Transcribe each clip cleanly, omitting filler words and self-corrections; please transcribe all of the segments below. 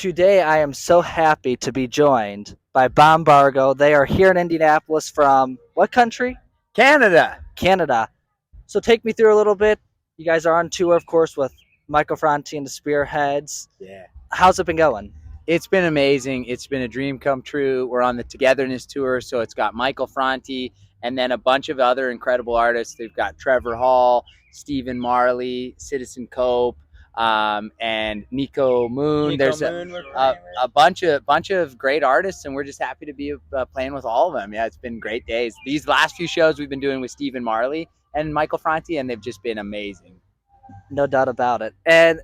Today, I am so happy to be joined by Bombargo. They are here in Indianapolis from what country? Canada. Canada. So, take me through a little bit. You guys are on tour, of course, with Michael Franti and the Spearheads. Yeah. How's it been going? It's been amazing. It's been a dream come true. We're on the Togetherness tour, so it's got Michael Franti and then a bunch of other incredible artists. They've got Trevor Hall, Stephen Marley, Citizen Cope, and Nico Moon. There's a bunch of great artists, and we're just happy to be playing with all of them. Yeah, it's been great days. These last few shows we've been doing with Stephen Marley and Michael Franti, and they've just been amazing. No doubt about it. And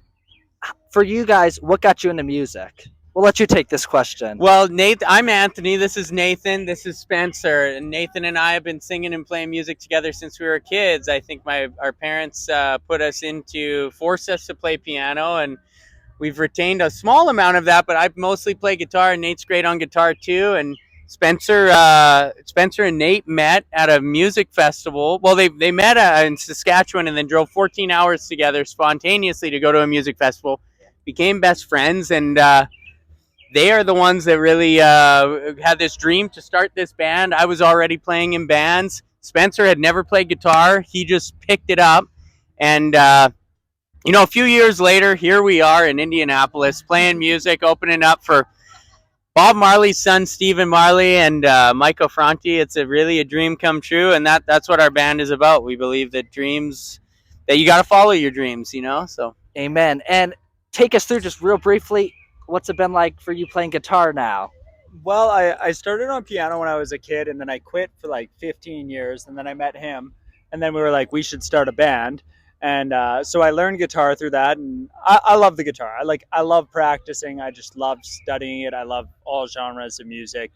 for you guys, what got you into music? We'll let you take this question. Well, I'm Anthony. This is Nathan. This is Spencer. And Nathan and I have been singing and playing music together since we were kids. I think our parents forced us to play piano, and we've retained a small amount of that. But I mostly play guitar, and Nate's great on guitar too. And Spencer and Nate met at a music festival. Well, they met in Saskatchewan and then drove 14 hours together spontaneously to go to a music festival. Became best friends, and they are the ones that really had this dream to start this band. I was already playing in bands. Spencer had never played guitar. He just picked it up. And, a few years later, here we are in Indianapolis playing music, opening up for Bob Marley's son, Stephen Marley, and Michael Franti. It's really a dream come true, and that's what our band is about. We believe that that you got to follow your dreams, so. Amen. And take us through just real briefly, what's it been like for you playing guitar now? Well, I started on piano when I was a kid, and then I quit for like 15 years, and then I met him, and then we were like, we should start a band. And so I learned guitar through that, and I love the guitar. I love practicing. I just love studying it. I love all genres of music.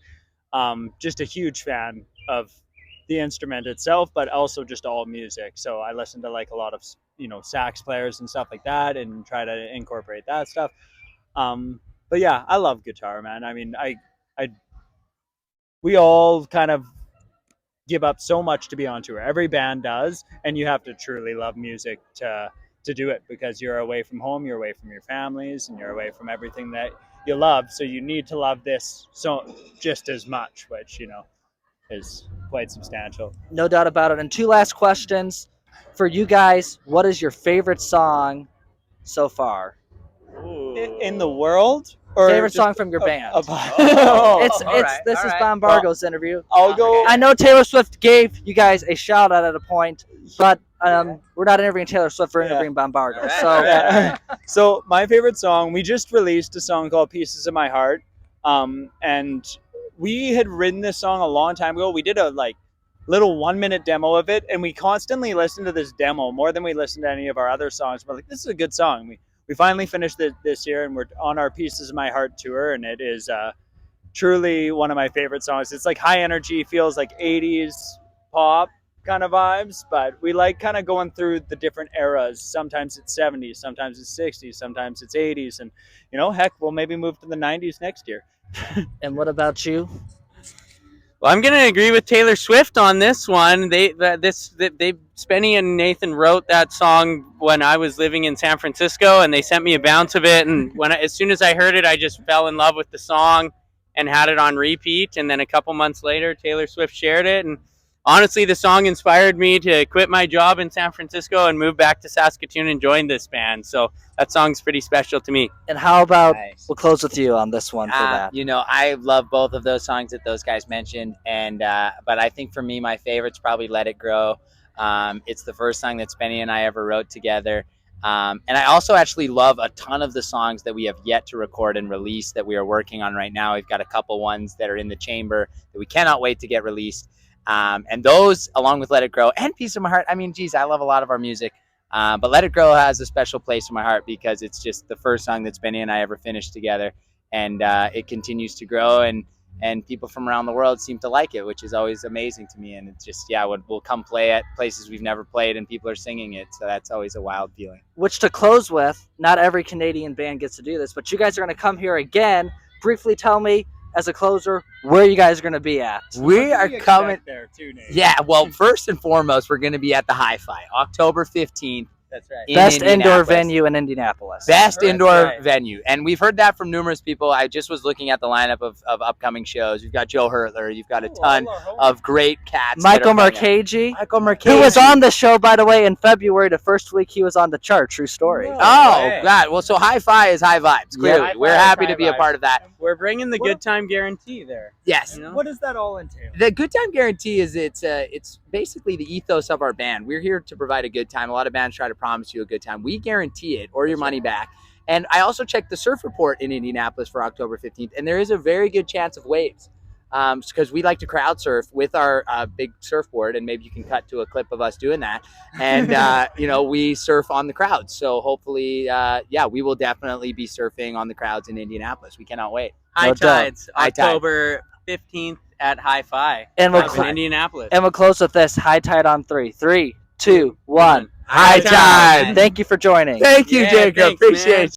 Just a huge fan of the instrument itself, but also just all music. So I listen to like a lot of sax players and stuff like that, and try to incorporate that stuff. But yeah, I love guitar, man. I mean, we all kind of give up so much to be on tour. Every band does, and you have to truly love music to do it, because you're away from home, you're away from your families, and you're away from everything that you love. So you need to love this so just as much, which is quite substantial. No doubt about it. And two last questions for you guys. What is your favorite song so far? In the world? Or favorite song from your band? This is Bombargo's interview. I'll go. I know Taylor Swift gave you guys a shout out at a point, but we're not interviewing Taylor Swift. We're interviewing Bombargo. So my favorite song, we just released a song called "Pieces of My Heart," and we had written this song a long time ago. We did a little 1-minute demo of it, and we constantly listened to this demo more than we listened to any of our other songs. We're like, this is a good song. We finally finished it this year, and we're on our Pieces of My Heart tour, and it is truly one of my favorite songs. It's like high energy, feels like 80s pop kind of vibes, but we like kind of going through the different eras. Sometimes it's 70s, sometimes it's 60s, sometimes it's 80s, and heck, we'll maybe move to the 90s next year. And what about you? Well, I'm going to agree with Taylor Swift on this one. Spenny and Nathan wrote that song when I was living in San Francisco, and they sent me a bounce of it. And as soon as I heard it, I just fell in love with the song and had it on repeat. And then a couple months later, Taylor Swift shared it. And honestly, the song inspired me to quit my job in San Francisco and move back to Saskatoon and join this band. So that song's pretty special to me. And how about we'll close with you on this one for that? I love both of those songs that those guys mentioned, and but I think for me, my favorite's probably "Let It Grow." It's the first song that Spenny and I ever wrote together. And I also actually love a ton of the songs that we have yet to record and release that we are working on right now. We've got a couple ones that are in the chamber that we cannot wait to get released. And those, along with "Let It Grow" and "Piece of My Heart," I mean, geez, I love a lot of our music. But "Let It Grow" has a special place in my heart because it's just the first song that Spenny and I ever finished together. And it continues to grow, and people from around the world seem to like it, which is always amazing to me. And it's just, we'll come play at places we've never played and people are singing it. So that's always a wild feeling. Which, to close with, not every Canadian band gets to do this, but you guys are going to come here again. Briefly tell me, as a closer, where you guys are going to be at. We are coming there too, Nate. Yeah, well, first and foremost, we're going to be at the Hi-Fi, October 15th. That's right. in Best indoor Indianapolis. venue in Indianapolis. Best That's indoor right. venue. And we've heard that from numerous people. I just was looking at the lineup of upcoming shows. You've got Joe Hurtler. You've got a ton of great cats. Michael that are playing. Marcagi, Michael Marcagi. who was on the show, by the way, in February. The first week he was on the chart. True story. No. Oh, way. God. Well, so Hi-Fi is high vibes, clearly. Hi-Fi We're is happy high to be a vibes. part of that. We're bringing the What- good time guarantee there. Yes. You know? What does that all entail? The good time guarantee is it's basically the ethos of our band. We're here to provide a good time. A lot of bands try to promise you a good time. We guarantee it or your money back. And I also checked the surf report in Indianapolis for October 15th, and there is a very good chance of waves because we like to crowd surf with our big surfboard, and maybe you can cut to a clip of us doing that. And, we surf on the crowds. So hopefully, we will definitely be surfing on the crowds in Indianapolis. We cannot wait. High No doubt. Tides, High Tide. October 15th at Hi-Fi And we'll in cl- Indianapolis. And we'll close with this. High Tide on 3. 3, 2, 1. High Tide. Thank you for joining. Thank you, Yeah, Jacob. thanks, Appreciate man. it.